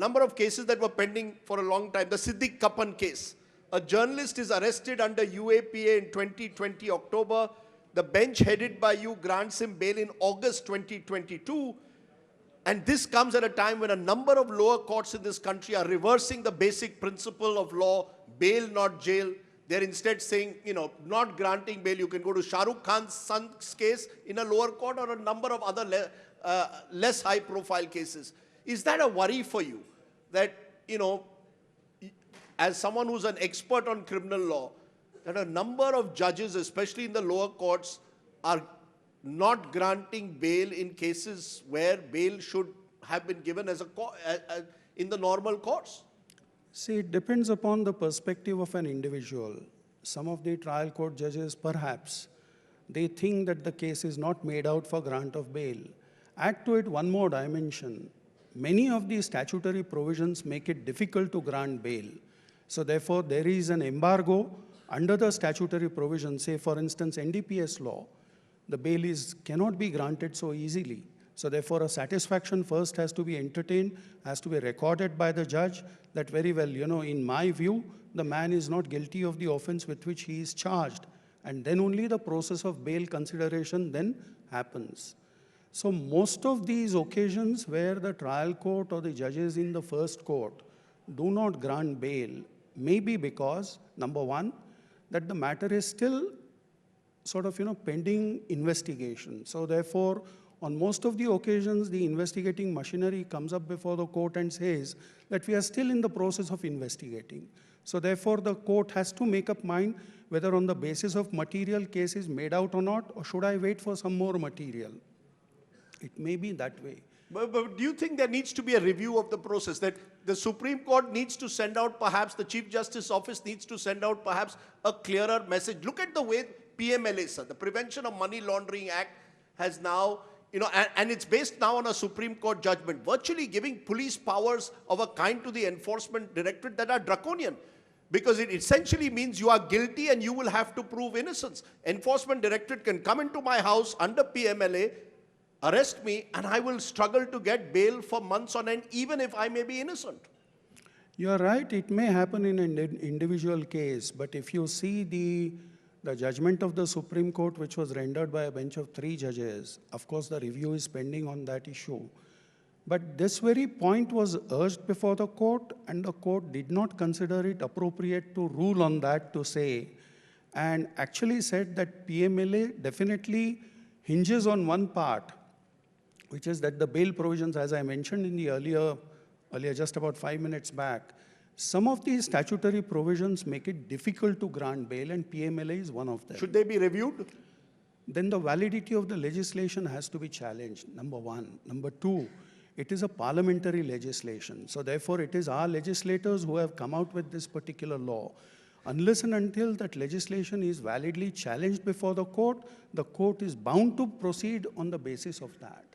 number of cases that were pending for a long time. The Siddiq Kapan case. A journalist is arrested under UAPA in 2020 October. The bench headed by you grants him bail in August 2022. And this comes at a time when a number of lower courts in this country are reversing the basic principle of law, bail not jail. They're instead saying, not granting bail. You can go to Shah Rukh Khan's son's case in a lower court or a number of other less high profile cases. Is that a worry for you? That, as someone who's an expert on criminal law, that a number of judges, especially in the lower courts, are not granting bail in cases where bail should have been given as in the normal courts? See, it depends upon the perspective of an individual. Some of the trial court judges, perhaps, they think that the case is not made out for grant of bail. Add to it one more dimension. Many of these statutory provisions make it difficult to grant bail. So therefore, there is an embargo under the statutory provision. Say, for instance, NDPS law, the bail cannot be granted so easily. So therefore, a satisfaction first has to be entertained, has to be recorded by the judge that very well, in my view, the man is not guilty of the offense with which he is charged. And then only the process of bail consideration then happens. So most of these occasions where the trial court or the judges in the first court do not grant bail may be because, number one, that the matter is still sort of, pending investigation. So therefore, on most of the occasions, the investigating machinery comes up before the court and says that we are still in the process of investigating. So therefore, the court has to make up mind whether on the basis of material case is made out or not, or should I wait for some more material? It may be that way. But do you think there needs to be a review of the process, that the Supreme Court needs to send out, perhaps the Chief Justice Office needs to send out perhaps a clearer message? Look at the way PMLA, sir, the Prevention of Money Laundering Act, has now, and it's based now on a Supreme Court judgment, virtually giving police powers of a kind to the Enforcement Directorate that are draconian. Because it essentially means you are guilty and you will have to prove innocence. Enforcement Directorate can come into my house under PMLA, arrest me, and I will struggle to get bail for months on end, even if I may be innocent. You are right, it may happen in an individual case, but if you see the judgment of the Supreme Court, which was rendered by a bench of 3 judges, of course the review is pending on that issue. But this very point was urged before the court, and the court did not consider it appropriate to rule on that, to say, and actually said that PMLA definitely hinges on one part, which is that the bail provisions, as I mentioned in the earlier just about 5 minutes back, some of these statutory provisions make it difficult to grant bail, and PMLA is one of them. Should they be reviewed? Then the validity of the legislation has to be challenged, number one. Number two, it is a parliamentary legislation. So therefore, it is our legislators who have come out with this particular law. Unless and until that legislation is validly challenged before the court is bound to proceed on the basis of that.